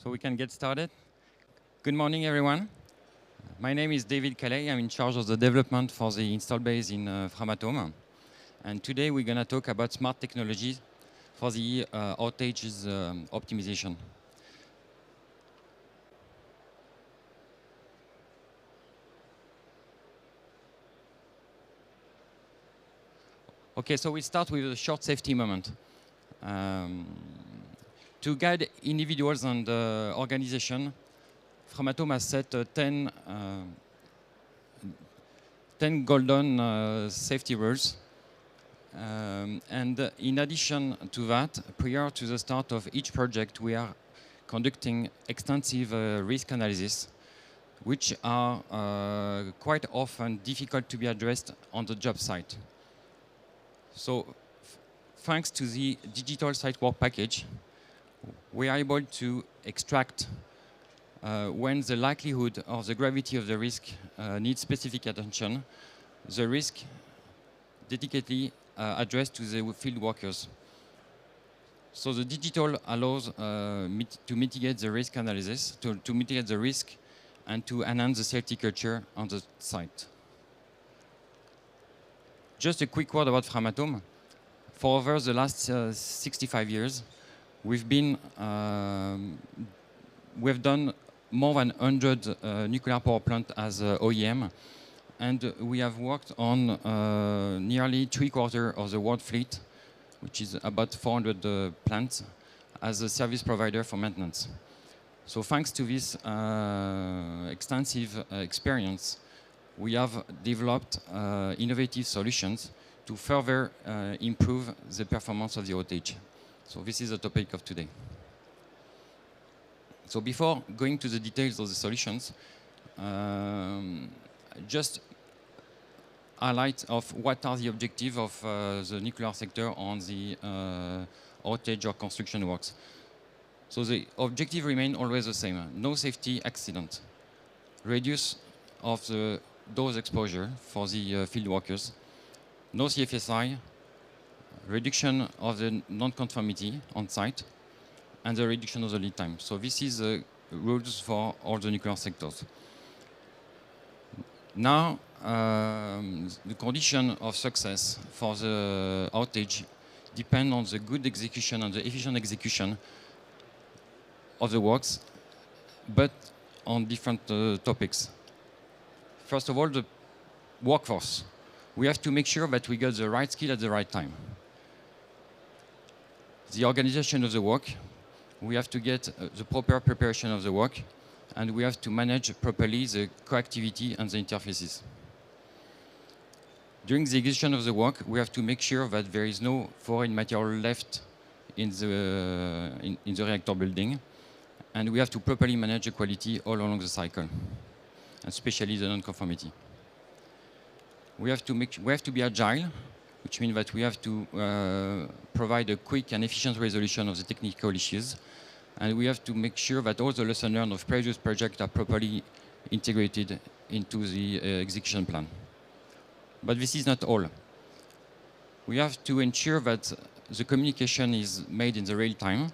So we can get started. Good morning, everyone. My name is David Callet. I'm in charge of the development for the install base in Framatome. And today we're going to talk about smart technologies for the outages optimization. Okay, so we start with a short safety moment. To guide individuals and organizations, Framatome has set 10 golden safety rules. And in addition to that, prior to the start of each project, we are conducting extensive risk analysis, which are quite often difficult to be addressed on the job site. So thanks to the digital site work package, we are able to extract when the likelihood or the gravity of the risk needs specific attention, the risk dedicatedly addressed to the field workers. So the digital allows to mitigate the risk analysis, to mitigate the risk, and to enhance the safety culture on the site. Just a quick word about Framatome. For over the last 65 years, we've done more than 100 nuclear power plants as OEM, and we have worked on nearly 3/4 of the world fleet, which is about 400 plants, as a service provider for maintenance. So thanks to this extensive experience, we have developed innovative solutions to further improve the performance of the outage. So this is the topic of today. So before going to the details of the solutions, just highlight of what are the objectives of the nuclear sector on the outage or construction works. So the objective remain always the same: no safety accident, reduce of the dose exposure for the field workers, no CFSI, reduction of the non-conformity on site, and the reduction of the lead time. So this is the rules for all the nuclear sectors. Now, the condition of success for the outage depend on the good execution and the efficient execution of the works, but on different topics. First of all, the workforce. We have to make sure that we get the right skill at the right time. The organization of the work, we have to get the proper preparation of the work, and we have to manage properly the coactivity and the interfaces. During the execution of the work, we have to make sure that there is no foreign material left in the reactor building, and we have to properly manage the quality all along the cycle, especially the non-conformity. We have to be agile, which means that we have to provide a quick and efficient resolution of the technical issues, and we have to make sure that all the lessons learned of previous projects are properly integrated into the execution plan. But this is not all. We have to ensure that the communication is made in the real time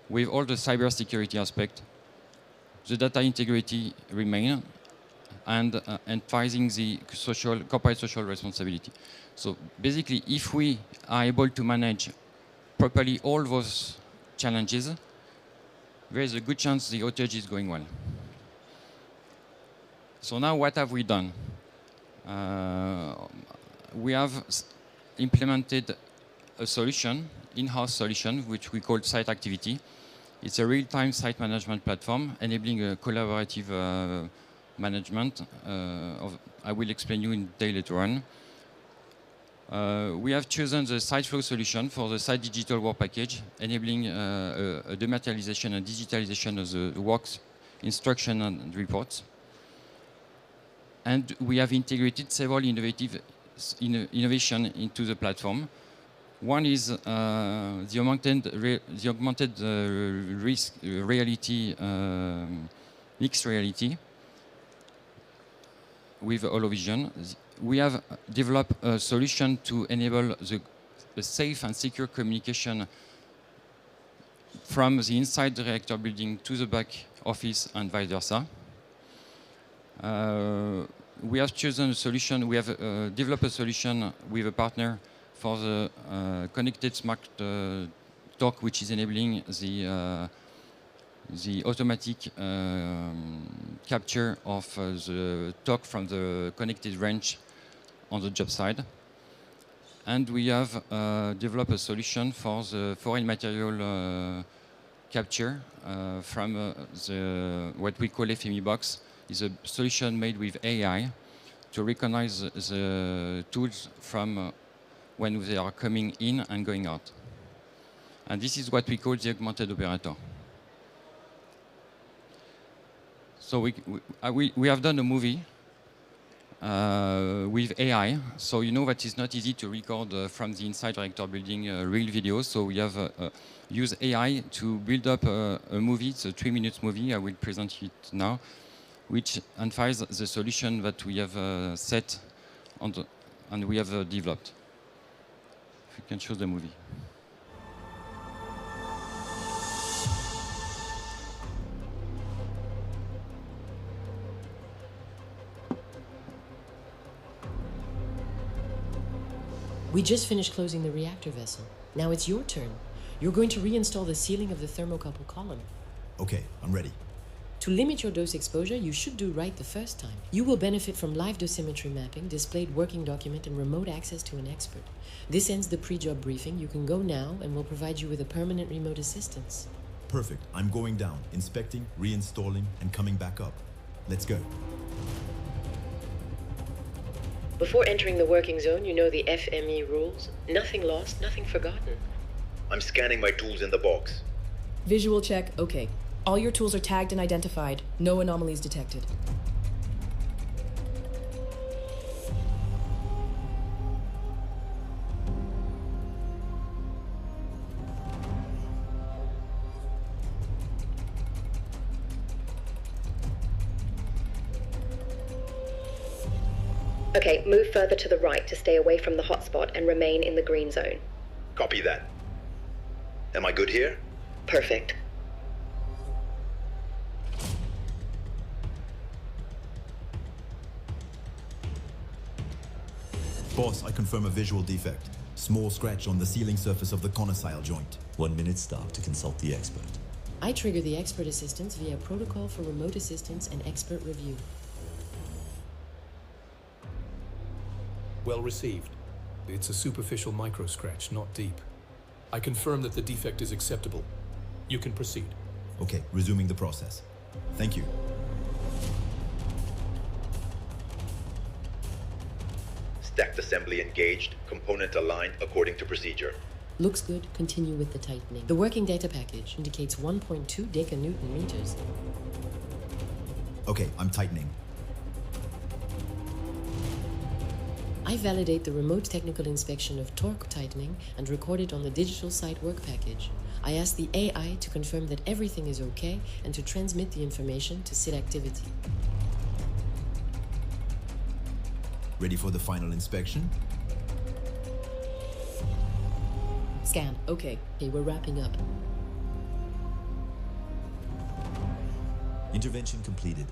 with all the cybersecurity aspects. The data integrity remain, and emphasizing the corporate social responsibility. So basically, if we are able to manage properly all those challenges, there is a good chance the outage is going well. So now what have we done? We have implemented a solution, in-house solution, which we call Site Activity. It's a real-time site management platform enabling a collaborative management. I will explain you in detail later on. We have chosen the site flow solution for the site digital work package, enabling a dematerialization and digitalization of the works instruction and reports. And we have integrated several innovation into the platform. One is the augmented risk reality, mixed reality with HoloVision. We have developed a solution to enable the safe and secure communication from the inside the reactor building to the back office and vice versa. We have chosen a solution, we have developed a solution with a partner for the connected smart dock, which is enabling the automatic capture of the torque from the connected wrench on the job side. And we have developed a solution for the foreign material capture from what we call FME box. Is a solution made with AI to recognize the tools from when they are coming in and going out. And this is what we call the augmented operator. So we have done a movie with AI. So you know that it's not easy to record from the inside reactor building real videos. So we have used AI to build up a movie. It's a 3-minute movie. I will present it now, which unveils the solution that we have set on and we have developed. If you can show the movie. We just finished closing the reactor vessel. Now it's your turn. You're going to reinstall the sealing of the thermocouple column. Okay, I'm ready. To limit your dose exposure, you should do right the first time. You will benefit from live dosimetry mapping, displayed working document, and remote access to an expert. This ends the pre-job briefing. You can go now, and we'll provide you with a permanent remote assistance. Perfect. I'm going down, inspecting, reinstalling, and coming back up. Let's go. Before entering the working zone, you know the FME rules. Nothing lost, nothing forgotten. I'm scanning my tools in the box. Visual check, okay. All your tools are tagged and identified. No anomalies detected. Okay, move further to the right to stay away from the hotspot and remain in the green zone. Copy that. Am I good here? Perfect. Boss, I confirm a visual defect. Small scratch on the sealing surface of the conosile joint. 1 minute stop to consult the expert. I trigger the expert assistance via protocol for remote assistance and expert review. Well received. It's a superficial micro scratch, not deep. I confirm that the defect is acceptable. You can proceed. Okay, resuming the process. Thank you. Stacked assembly engaged, component aligned according to procedure. Looks good. Continue with the tightening. The working data package indicates 1.2 decanewton meters. Okay, I'm tightening. I validate the remote technical inspection of torque tightening and record it on the digital site work package. I ask the AI to confirm that everything is okay and to transmit the information to SIT activity. Ready for the final inspection? Scan, okay. Okay, we're wrapping up. Intervention completed.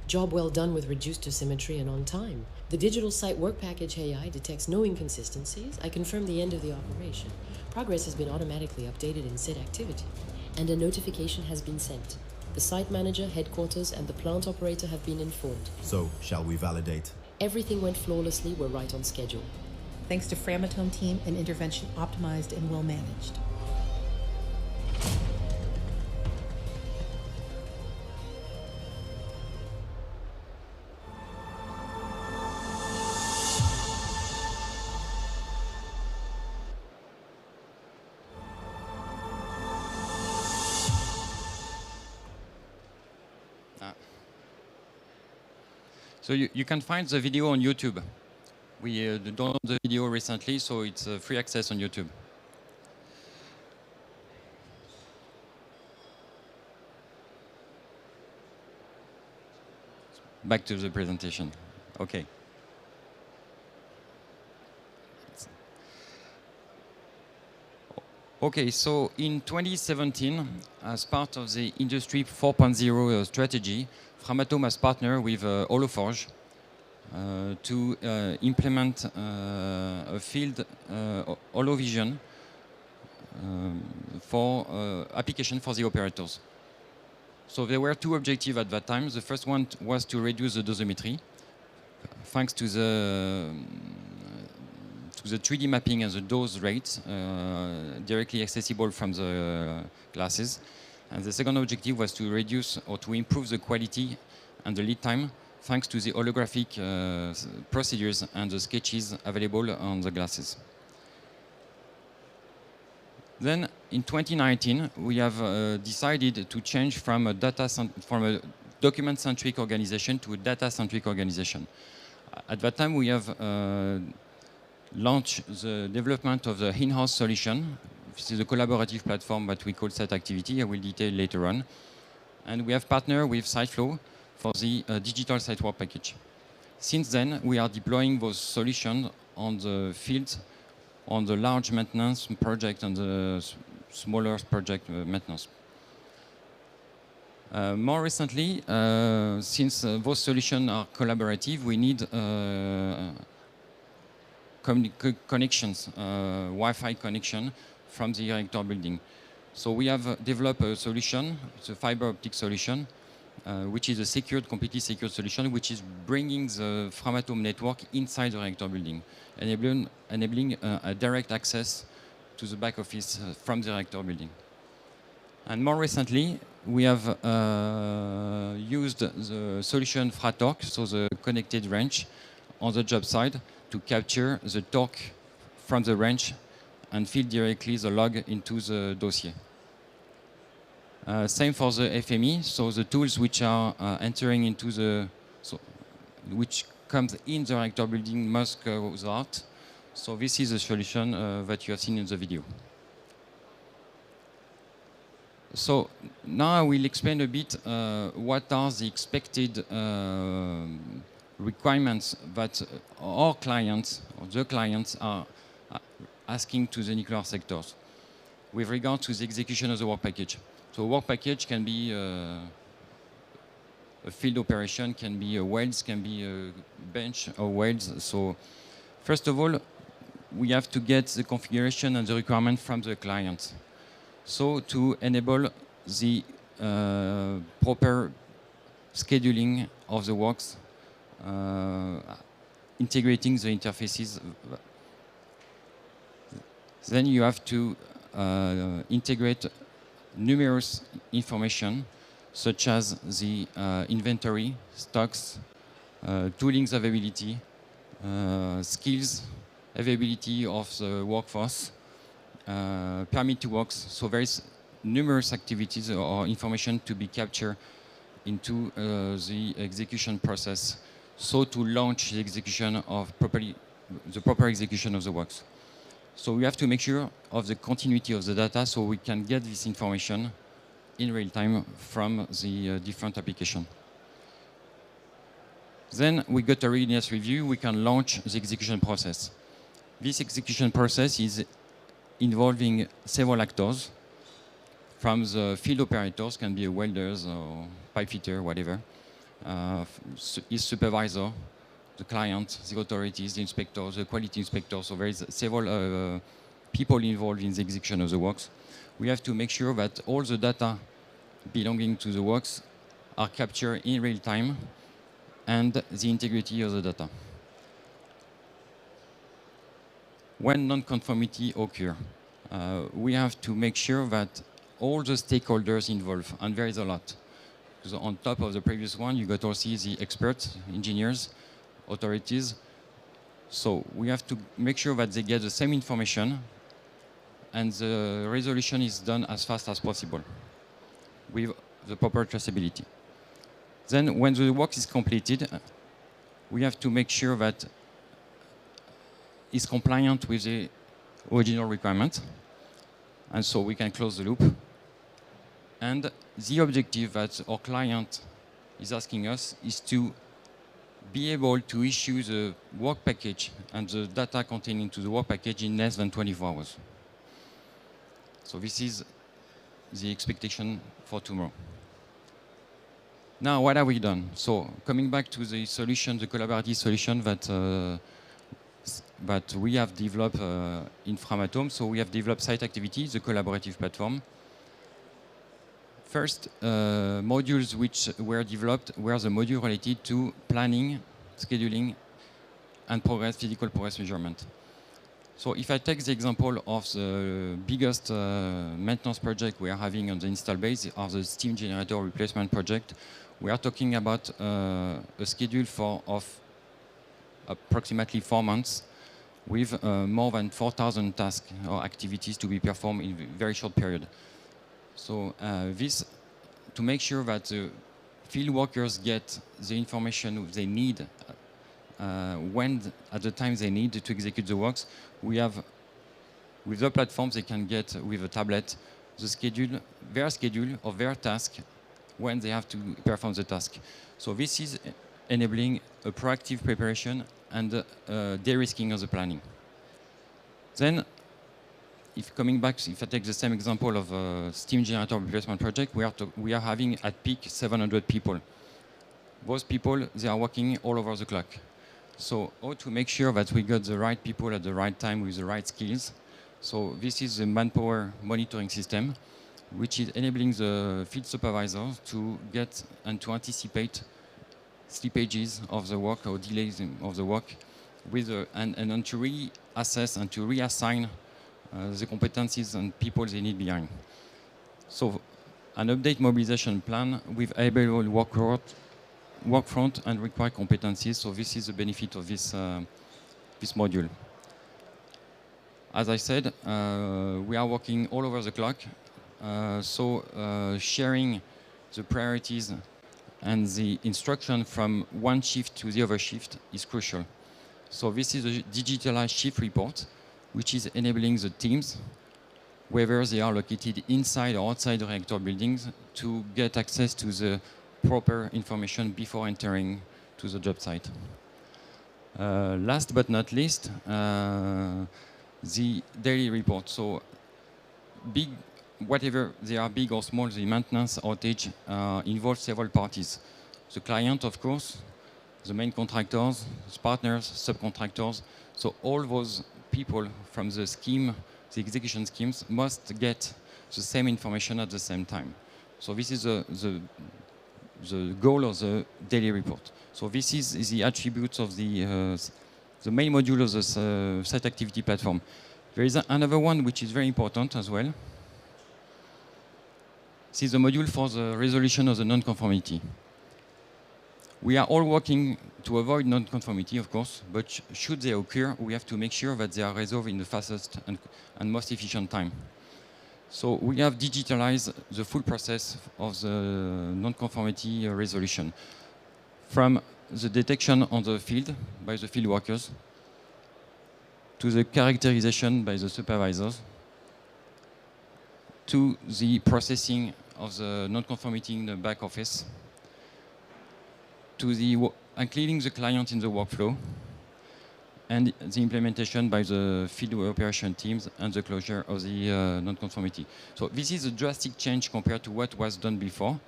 Job well done with reduced dosimetry and on time. The digital site work package AI detects no inconsistencies. I confirm the end of the operation. Progress has been automatically updated in SIT activity. And a notification has been sent. The site manager, headquarters, and the plant operator have been informed. So, shall we validate? Everything went flawlessly. We're right on schedule. Thanks to Framatome team, and intervention optimized and well managed. So you can find the video on YouTube. We downloaded the video recently, so it's free access on YouTube. Back to the presentation. Okay. Okay, so in 2017, as part of the Industry 4.0 strategy, Framatome has partnered with Holoforge to implement a field holovision for application for the operators. So there were two objectives at that time. The first one was to reduce the dosimetry, thanks to the 3D mapping and the dose rates directly accessible from the glasses. And the second objective was to reduce or to improve the quality and the lead time thanks to the holographic procedures and the sketches available on the glasses. Then in 2019, we have decided to change from a document-centric organization to a data-centric organization. At that time, we have launched the development of the in-house solution. This is a collaborative platform that we call Set Activity. I will detail later on. And we have partnered with SiteFlow for the digital site work package. Since then, we are deploying those solutions on the field, on the large maintenance project and the smaller project maintenance. More recently, since those solutions are collaborative, we need connections, Wi-Fi connection from the reactor building. So we have developed a solution, it's a fiber optic solution, which is a secured, completely secured solution, which is bringing the Framatome network inside the reactor building, enabling a direct access to the back office from the reactor building. And more recently, we have used the solution Fratorque, so the connected wrench, on the job site to capture the torque from the wrench and feed directly the log into the dossier. Same for the FME, so the tools which are entering into the, which comes in the reactor building must go out. So this is the solution that you have seen in the video. So now I will explain a bit what are the expected requirements that our clients, or the clients, are asking to the nuclear sectors with regard to the execution of the work package. So a work package can be a field operation, can be a welds, can be a bench or welds. So first of all, we have to get the configuration and the requirement from the client. So to enable the proper scheduling of the works, integrating the interfaces. Then you have to integrate numerous information, such as the inventory, stocks, toolings availability, skills, availability of the workforce, permit to works. So there is numerous activities or information to be captured into the execution process, so to launch the execution of the proper execution of the works. So we have to make sure of the continuity of the data so we can get this information in real time from the different applications. Then we got a readiness review, we can launch the execution process. This execution process is involving several actors, from the field operators, can be welders or pipe fitter, whatever, his supervisor, the client, the authorities, the inspectors, the quality inspectors. So there is several people involved in the execution of the works. We have to make sure that all the data belonging to the works are captured in real time and the integrity of the data. When non-conformity occurs, we have to make sure that all the stakeholders involved, and there is a lot. So on top of the previous one, you got also the experts, engineers, authorities. So we have to make sure that they get the same information and the resolution is done as fast as possible with the proper traceability. Then when the work is completed, we have to make sure that it's compliant with the original requirement. And so we can close the loop. And the objective that our client is asking us is to be able to issue the work package and the data containing to the work package in less than 24 hours. So this is the expectation for tomorrow. Now, what have we done? So coming back to the solution, the collaborative solution that we have developed in Framatome. So we have developed Site Activity, the collaborative platform. First, modules which were developed were the module related to planning, scheduling, and physical progress measurement. So if I take the example of the biggest maintenance project we are having on the install base, of the steam generator replacement project, we are talking about a schedule of approximately 4 months with more than 4,000 tasks or activities to be performed in a very short period. So this, to make sure that the field workers get the information they need at the time they need to execute the works, we have, with the platforms, they can get with a tablet their schedule of their task when they have to perform the task. So this is enabling a proactive preparation and de-risking of the planning. Then, if I take the same example of a steam generator replacement project, we are having at peak 700 people. Those people, they are working all over the clock. So how to make sure that we got the right people at the right time with the right skills. So this is the manpower monitoring system, which is enabling the field supervisors to get and to anticipate slippages of the work or delays of the work, and to reassess and to reassign the competencies and people they need behind. So an update mobilization plan with available work front and required competencies. So this is the benefit of this module. As I said, we are working all over the clock. Sharing the priorities and the instruction from one shift to the other shift is crucial. So this is a digitalized shift report, which is enabling the teams, whether they are located inside or outside the reactor buildings, to get access to the proper information before entering to the job site. Last but not least, the daily report. So whatever they are big or small, the maintenance outage involves several parties. The client, of course, the main contractors, the partners, subcontractors. So all those people from the scheme, the execution schemes, must get the same information at the same time. So this is the goal of the daily report. So this is the attributes of the main module of the site activity platform. There is another one which is very important as well. This is the module for the resolution of the non-conformity. We are all working to avoid non-conformity, of course, but should they occur, we have to make sure that they are resolved in the fastest and most efficient time. So we have digitalized the full process of the non-conformity resolution, from the detection on the field by the field workers, to the characterization by the supervisors, to the processing of the non-conformity in the back office, to including the client in the workflow, and the implementation by the field operation teams and the closure of the non-conformity. So this is a drastic change compared to what was done before.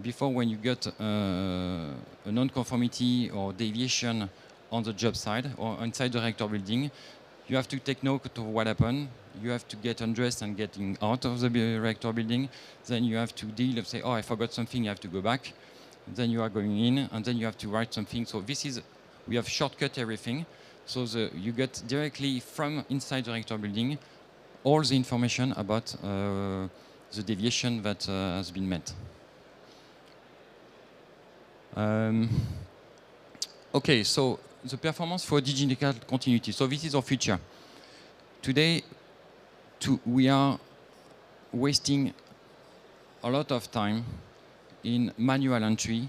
Before, when you got a non-conformity or deviation on the job site or inside the reactor building, you have to take note of what happened. You have to get undressed and getting out of the reactor building. Then you have to deal with, say, oh, I forgot something, you have to go back. Then you are going in, and then you have to write something. So we have shortcut everything. So you get directly from inside the reactor building all the information about the deviation that has been met. Okay, so the performance for digital continuity. So this is our future. Today, we are wasting a lot of time in manual entry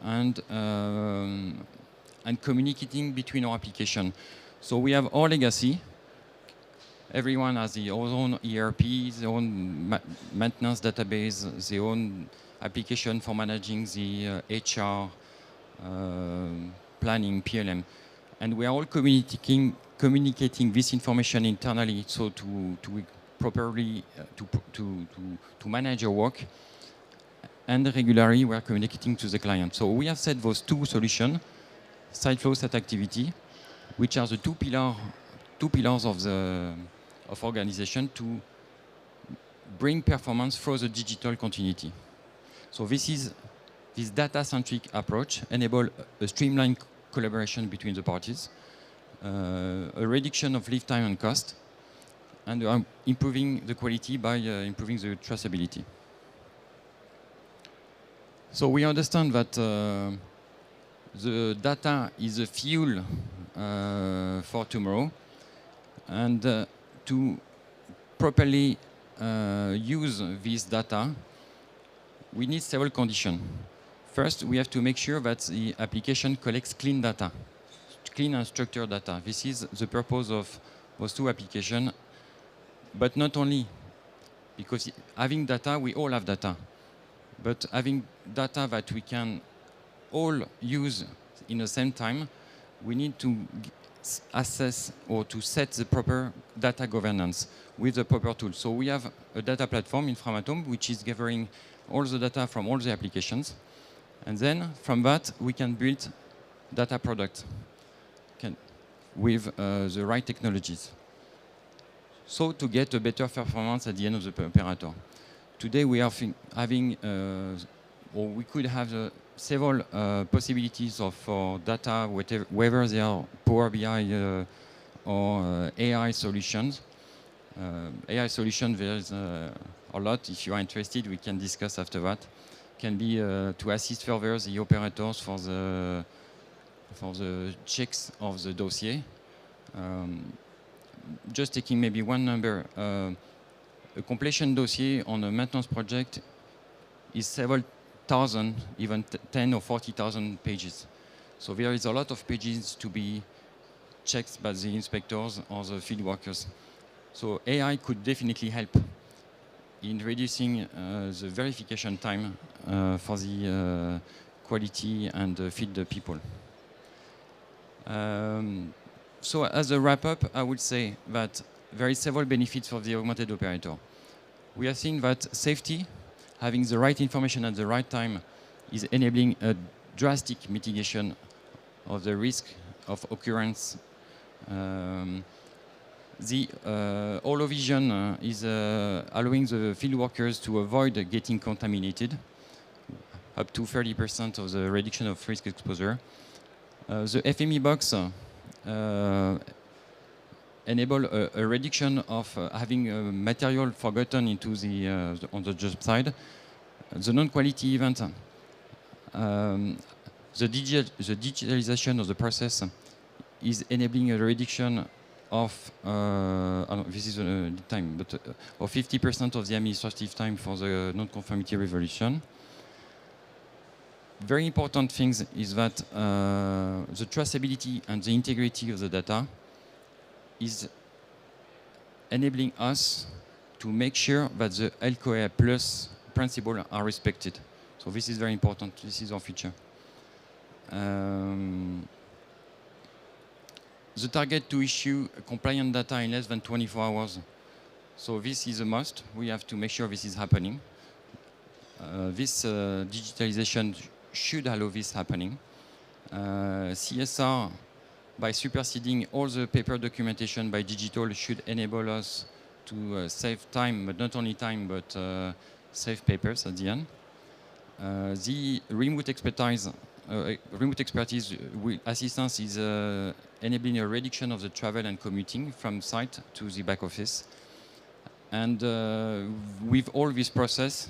and communicating between our application. So we have our legacy. Everyone has their own ERP, their own maintenance database, their own application for managing the HR, planning, PLM. And we are all communicating this information internally, so to properly to manage your work, and regularly we are communicating to the client. So we have set those two solutions, site flow, site activity, which are the two pillars of organization to bring performance through the digital continuity. So this data-centric approach enables a streamlined collaboration between the parties, a reduction of lead time and cost, and improving the quality by improving the traceability. So we understand that the data is a fuel for tomorrow, and to properly use this data, we need several conditions. First, we have to make sure that the application collects clean data, clean and structured data. This is the purpose of those two applications, but not only, because having data, we all have data, but having data that we can all use in the same time, we need to assess or to set the proper data governance with the proper tools. So we have a data platform in Framatome, which is gathering all the data from all the applications. And then from that, we can build data products with the right technologies. So to get a better performance at the end of the operator. Today we are having, or we could have several possibilities for data, whether they are Power BI or AI solutions. AI solution, there's a lot. If you are interested, we can discuss after that. Can be to assist further the operators for the checks of the dossier. Just taking maybe one number, a completion dossier on a maintenance project is several thousand, even 10 or 40,000 pages. So there is a lot of pages to be checked by the inspectors or the field workers. So AI could definitely help in reducing the verification time for the quality and field people. So as a wrap-up, I would say that there is several benefits for the augmented operator. We have seen that safety, having the right information at the right time, is enabling a drastic mitigation of the risk of occurrence. The HoloVision is allowing the field workers to avoid getting contaminated, up to 30% of the reduction of risk exposure. The FME box enable a reduction of having material forgotten into on the job side. The non-quality event, the digitalization of the process is enabling a reduction of, this is the time, but of 50% of the administrative time for the non-conformity resolution. Very important things is that the traceability and the integrity of the data is enabling us to make sure that the LCOA plus principles are respected. So this is very important. This is our feature. The target to issue compliant data in less than 24 hours. So this is a must. We have to make sure this is happening. This digitalization should allow this happening. CSR, by superseding all the paper documentation by digital, should enable us to save time, but not only time, but save papers at the end. The remote expertise assistance is enabling a reduction of the travel and commuting from site to the back office. And with all this process,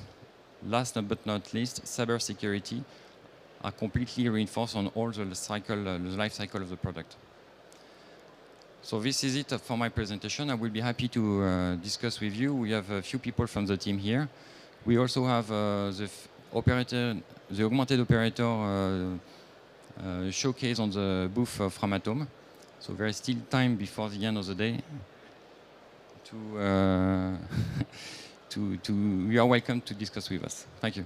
last but not least, cybersecurity are completely reinforced on all the life cycle of the product. So this is it for my presentation. I will be happy to discuss with you. We have a few people from the team here. We also have the augmented operator showcase on the booth of Framatome. So there is still time before the end of the day you are welcome to discuss with us. Thank you.